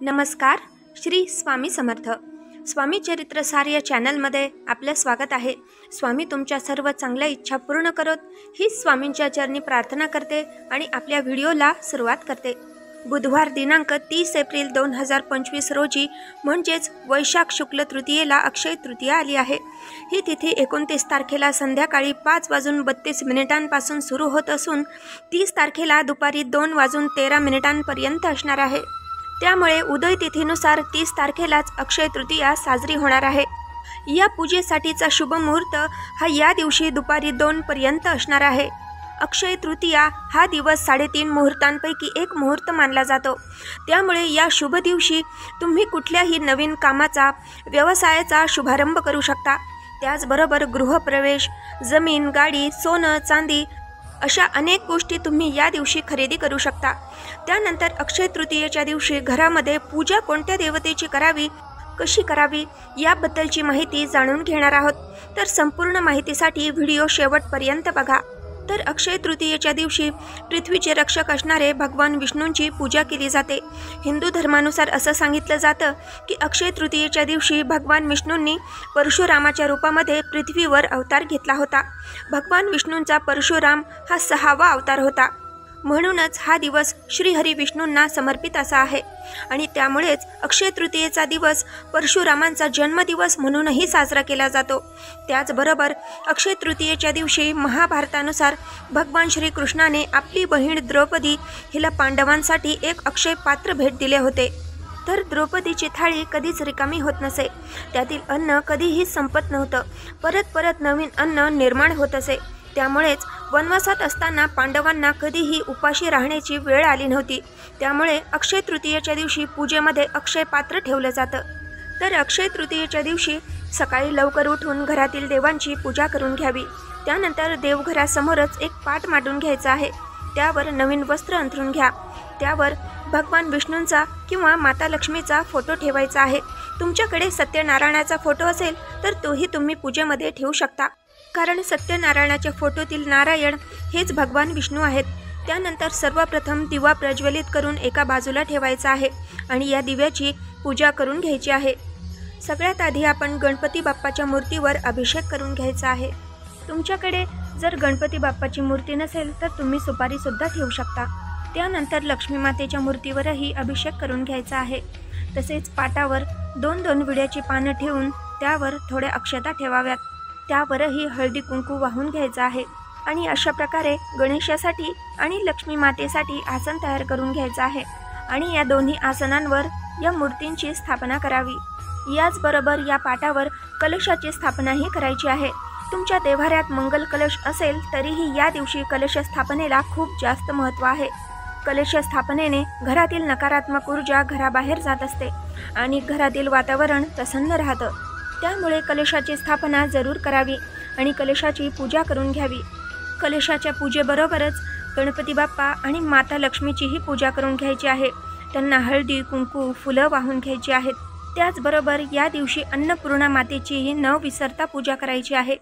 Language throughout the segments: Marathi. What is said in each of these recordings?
नमस्कार. श्री स्वामी समर्थ. स्वामी चरित्र सार या चॅनलमध्ये आपलं स्वागत आहे. स्वामी तुमच्या सर्व चांगल्या इच्छा पूर्ण करोत ही स्वामींच्या चरणी प्रार्थना करते आणि आपल्या व्हिडिओला सुरुवात करते. बुधवार दिनांक 30 एप्रिल 2025 रोजी म्हणजेच वैशाख शुक्ल तृतीयेला अक्षय तृतीया आली आहे. ही तिथी 29 तारखेला संध्याकाळी 5:32 सुरू होत असून 30 तारखेला दुपारी 2:13 असणार आहे. त्यामुळे उदय तिथीनुसार 30 तारखेलाच अक्षय तृतीया साजरी होणार आहे. या पूजेसाठीचा शुभ मुहूर्त हा या दिवशी दुपारी 2 पर्यंत असणार आहे. अक्षय तृतीया हा दिवस 3.5 मुहूर्तांपैकी एक मुहूर्त मानला जातो. त्यामुळे या शुभ दिवशी तुम्ही कुठल्याही नवीन कामाचा, व्यवसायाचा शुभारंभ करू शकता. त्याचबरोबर गृहप्रवेश, जमीन, गाडी, सोनं, चांदी अशा अनेक गोष्टी तुम्ही या दिवशी खरेदी करू शकता. त्यानंतर अक्षय तृतीयेच्या दिवशी घरामध्ये पूजा कोणत्या देवतेची करावी, कशी करावी याबद्दलची माहिती जाणून घेणार आहोत. तर संपूर्ण माहितीसाठी व्हिडिओ शेवटपर्यंत बघा. तर अक्षय तृतीयेच्या दिवशी पृथ्वीचे रक्षक असणारे भगवान विष्णूंची पूजा केली जाते. हिंदू धर्मानुसार असं सांगितलं जातं की अक्षय तृतीयेच्या दिवशी भगवान विष्णूंनी परशुरामाच्या रूपामध्ये पृथ्वीवर अवतार घेतला होता. भगवान विष्णूंचा परशुराम हा 6वा अवतार होता. म्हणूनच हा दिवस श्रीहरी विष्णूंना समर्पित असा आहे आणि त्यामुळेच अक्षय तृतीयेचा दिवस परशुरामांचा जन्मदिवस म्हणूनही साजरा केला जातो. त्याचबरोबर अक्षय तृतीयेच्या दिवशी महाभारतानुसार भगवान श्रीकृष्णाने आपली बहीण द्रौपदी हिला पांडवांसाठी एक अक्षय पात्र भेट दिले होते. तर द्रौपदीची थाळी कधीच रिकामी होत नसे. त्यातील अन्न कधीही संपत नव्हतं. परत परत नवीन अन्न निर्माण होत असे. त्यामुळेच वनवासात असताना पांडवांना कधीही उपाशी राहण्याची वेळ आली नव्हती. त्यामुळे अक्षय तृतीयेच्या दिवशी पूजेमध्ये अक्षय पात्र ठेवलं जातं. तर अक्षय तृतीयेच्या दिवशी सकाळी लवकर उठून घरातील देवांची पूजा करून घ्यावी. त्यानंतर देवघरासमोरच एक पाट मांडून घ्यायचा आहे. त्यावर नवीन वस्त्र अंथरून घ्या. त्यावर भगवान विष्णूंचा किंवा माता लक्ष्मीचा फोटो ठेवायचा आहे. तुमच्याकडे सत्यनारायणाचा फोटो असेल तर तोही तुम्ही पूजेमध्ये ठेवू शकता, कारण सत्यनारायणाच्या फोटोतील नारायण हेच भगवान विष्णू आहेत. त्यानंतर सर्वप्रथम दिवा प्रज्वलित करून एका बाजूला ठेवायचा आहे आणि या दिव्याची पूजा करून घ्यायची आहे. सगळ्यात आधी आपण गणपती बाप्पाच्या मूर्तीवर अभिषेक करून घ्यायचा आहे. तुमच्याकडे जर गणपती बाप्पाची मूर्ती नसेल तर तुम्ही सुपारीसुद्धा ठेवू शकता. त्यानंतर लक्ष्मी मातेच्या मूर्तीवरही अभिषेक करून घ्यायचा आहे. तसेच पाटावर 2 विड्याची पानं ठेवून त्यावर थोड्या अक्षता ठेवाव्यात. त्यावरही हळदी कुंकू वाहून घ्यायचं आहे आणि अशा प्रकारे गणेशासाठी आणि लक्ष्मी मातेसाठी आसन तयार करून घ्यायचं आहे आणि या दोन्ही आसनांवर या मूर्तींची स्थापना करावी. याचबरोबर या पाटावर कलशाची स्थापनाही करायची आहे. तुमच्या देव्हाऱ्यात मंगल कलश असेल तरीही या दिवशी कलश स्थापनेला खूप जास्त महत्त्व आहे. कलश स्थापनेने घरातील नकारात्मक ऊर्जा घराबाहेर जात असते आणि घरातील वातावरण प्रसन्न राहतं. त्यामुळे कलशाची स्थापना जरूर करावी आणि कलशाची पूजा करून घ्यावी. कलशाच्या पूजेबरोबरच गणपती बाप्पा आणि माता लक्ष्मीचीही पूजा करून घ्यायची आहे. त्यांना हळदी कुंकू फुलं वाहून घ्यायची आहेत. त्याचबरोबर या दिवशी अन्नपूर्णा मातेचीही न विसरता पूजा करायची आहे,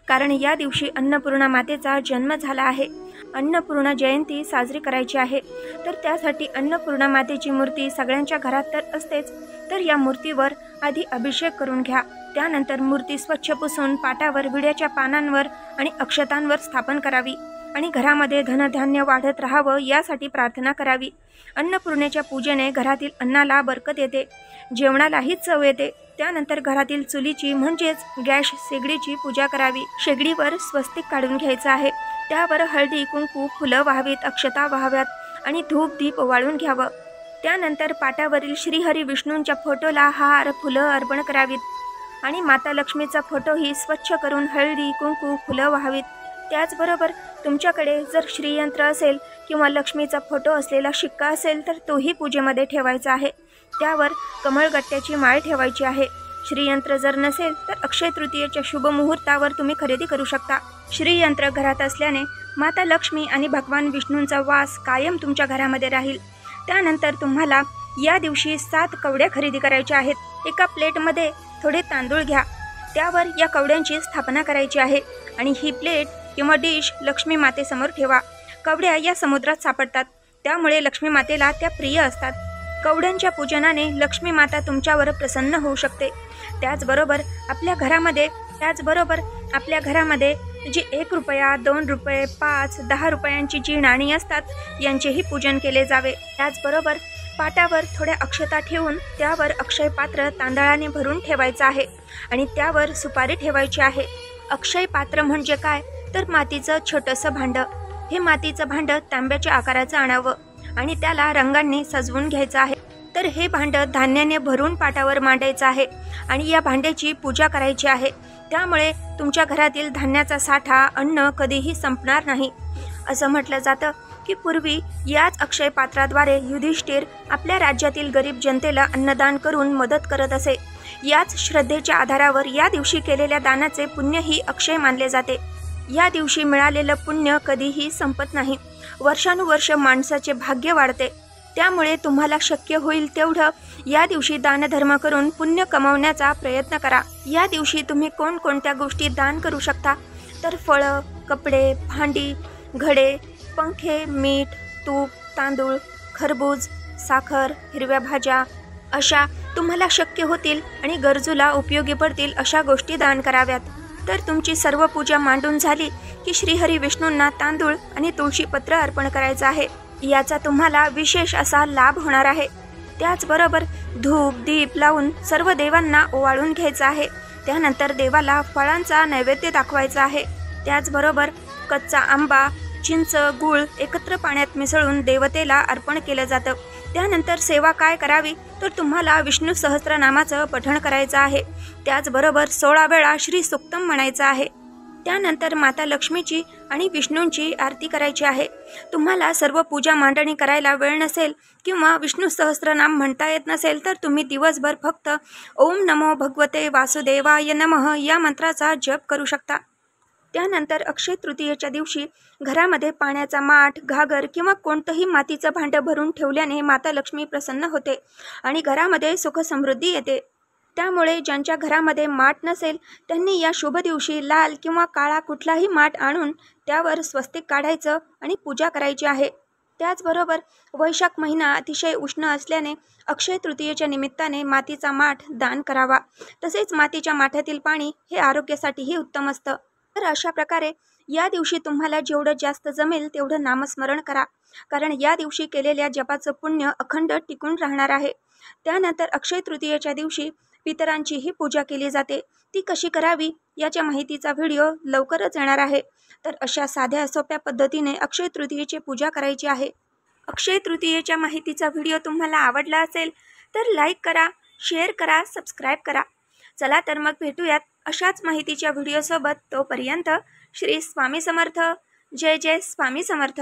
कारण या दिवशी अन्नपूर्णा मातेचा जन्म झाला आहे. अन्नपूर्णा जयंती साजरी करायची आहे. तर त्यासाठी अन्नपूर्णा मातेची मूर्ती सगळ्यांच्या घरात तर असतेच, तर या मूर्तीवर आधी अभिषेक करून घ्या. त्यानंतर मूर्ती स्वच्छ पुसून पाटावर विड्याच्या पानांवर आणि अक्षतांवर स्थापन करावी आणि घरामध्ये धनधान्य वाढत राहावं यासाठी प्रार्थना करावी. अन्नपूर्णेच्या पूजेने घरातील अन्नाला बरकत येते, जेवणालाही चव येते. त्यानंतर घरातील चुलीची म्हणजेच गॅस शेगडीची पूजा करावी. शेगडीवर स्वस्तिक काढून घ्यायचं आहे. त्यावर हळदी कुंकू फुलं वाहावीत, अक्षता वाहाव्यात आणि धूप दीप ओवाळून घ्यावं. त्यानंतर पाटावरील श्रीहरी विष्णूंच्या फोटोला हार फुलं अर्पण करावीत आणि माता लक्ष्मीचा फोटोही स्वच्छ करून हळदी कुंकू फुलं वाहावीत. त्याचबरोबर तुमच्याकडे जर श्रीयंत्र असेल किंवा लक्ष्मीचा फोटो असलेला शिक्का असेल तर तोही पूजेमध्ये ठेवायचा आहे. त्यावर कमळगट्ट्याची माळ ठेवायची आहे. श्रीयंत्र जर नसेल तर अक्षय तृतीयेच्या शुभ मुहूर्तावर तुम्ही खरेदी करू शकता. श्रीयंत्र घरात असल्याने माता लक्ष्मी आणि भगवान विष्णूंचा वास कायम तुमच्या घरामध्ये राहील. त्यानंतर तुम्हाला या दिवशी 7 कवड्या खरेदी करायच्या आहेत. एका प्लेटमध्ये थोडे तांदूळ घ्या. त्यावर या कवड्यांची स्थापना करायची आहे आणि ही प्लेट किंवा डिश लक्ष्मी मातेसमोर ठेवा. कवड्या या समुद्रात सापडतात, त्यामुळे लक्ष्मी मातेला त्या प्रिय असतात. कवड्यांच्या पूजनाने लक्ष्मी माता तुमच्यावर प्रसन्न होऊ शकते. त्याचबरोबर आपल्या घरामध्ये जी 1 रुपया, 2 रुपये, 5, 10 रुपयांची जी नाणी असतात यांचेही पूजन केले जावे. त्याचबरोबर पाटावर थोड्या अक्षता ठेवून त्यावर अक्षय पात्र तांदळाने भरून ठेवायचं आहे आणि त्यावर सुपारी ठेवायची आहे. अक्षय पात्र म्हणजे काय, तर मातीचं छोटंसं भांडं. हे मातीचं भांडं तांब्याच्या आकाराचं आणावं आणि त्याला रंगांनी सजवून घ्यायचं आहे. तर हे भांडं धान्याने भरून पाटावर मांडायचं आहे आणि या भांड्याची पूजा करायची आहे. त्यामुळे तुमच्या घरातील धान्याचा साठा, अन्न कधीही संपणार नाही. असं म्हटलं जातं की पूर्वी याच अक्षय पात्राद्वारे युधिष्ठिर आपल्या राज्यातील गरीब जनतेला अन्नदान करून मदत करत असे. याच श्रद्धेच्या आधारावर या दिवशी केलेल्या दानाचे पुण्यही अक्षय मानले जाते. या दिवशी मिळालेलं पुण्य कधीही संपत नाही. वर्षानुवर्ष माणसाचे भाग्य वाढते. त्यामुळे तुम्हाला शक्य होईल तेवढं या दिवशी दानधर्म करून पुण्य कमावण्याचा प्रयत्न करा. या दिवशी तुम्ही कोणकोणत्या गोष्टी दान करू शकता, तर फळं, कपडे, भांडी, घडे, पंखे, मीठ, तूप, तांदूळ, खरबूज, साखर, हिरव्या भाज्या अशा तुम्हाला शक्य होतील आणि गरजूला उपयोगी पडतील अशा गोष्टी दान कराव्यात. तर तुमची सर्व पूजा मांडून झाली की श्रीहरी विष्णूंना तांदूळ आणि तुळशीपत्र अर्पण करायचं आहे. याचा तुम्हाला विशेष असा लाभ होणार आहे. त्याचबरोबर धूप दीप लावून सर्व देवांना ओवाळून घ्यायचं आहे. त्यानंतर देवाला फळांचा नैवेद्य दाखवायचा आहे. त्याचबरोबर कच्चा आंबा, चिंच, गूळ एकत्र पाण्यात मिसळून देवतेला अर्पण केलं जातं. त्यानंतर सेवा काय करावी, तर तुम्हाला विष्णू सहस्त्रनामाचं पठण करायचं आहे. त्याचबरोबर 16 वेळा श्री सुक्तम म्हणायचं आहे. त्यानंतर माता लक्ष्मीची आणि विष्णूंची आरती करायची आहे. तुम्हाला सर्व पूजा मांडणी करायला वेळ नसेल किंवा विष्णू सहस्त्रनाम म्हणता येत नसेल तर तुम्ही दिवसभर फक्त ओम नमो भगवते वासुदेवाय नमः या मंत्राचा जप करू शकता. त्यानंतर अक्षय तृतीयेच्या दिवशी घरामध्ये पाण्याचा माठ, घागर किंवा कोणतंही मातीचं भांडं भरून ठेवल्याने माता लक्ष्मी प्रसन्न होते आणि घरामध्ये सुख समृद्धी येते. त्यामुळे ज्यांच्या घरामध्ये माठ नसेल त्यांनी या शुभ दिवशी लाल किंवा काळा कुठलाही माठ आणून त्यावर स्वस्तिक काढायचं आणि पूजा करायची आहे. त्याचबरोबर वैशाख महिना अतिशय उष्ण असल्याने अक्षय तृतीयेच्या निमित्ताने मातीचा माठ दान करावा. तसेच मातीच्या माठातील पाणी हे आरोग्यासाठीही उत्तम असतं. तर अशा प्रकारे या दिवशी तुम्हाला जेवढं जास्त जमेल तेवढं नामस्मरण करा, कारण या दिवशी केलेल्या जपाचं पुण्य अखंड टिकून राहणार आहे. त्यानंतर अक्षय तृतीयेच्या दिवशी पितरांचीही पूजा केली जाते. ती कशी करावी याच्या माहितीचा व्हिडिओ लवकरच येणार आहे. तर अशा साध्या सोप्या पद्धतीने अक्षय तृतीयेची पूजा करायची आहे. अक्षय तृतीयेच्या माहितीचा व्हिडिओ तुम्हाला आवडला असेल तर लाईक करा, शेअर करा, सबस्क्राईब करा. चला तर मग भेटूयात अशाच माहितीच्या व्हिडिओसोबत. तोपर्यंत श्री स्वामी समर्थ. जय जय स्वामी समर्थ.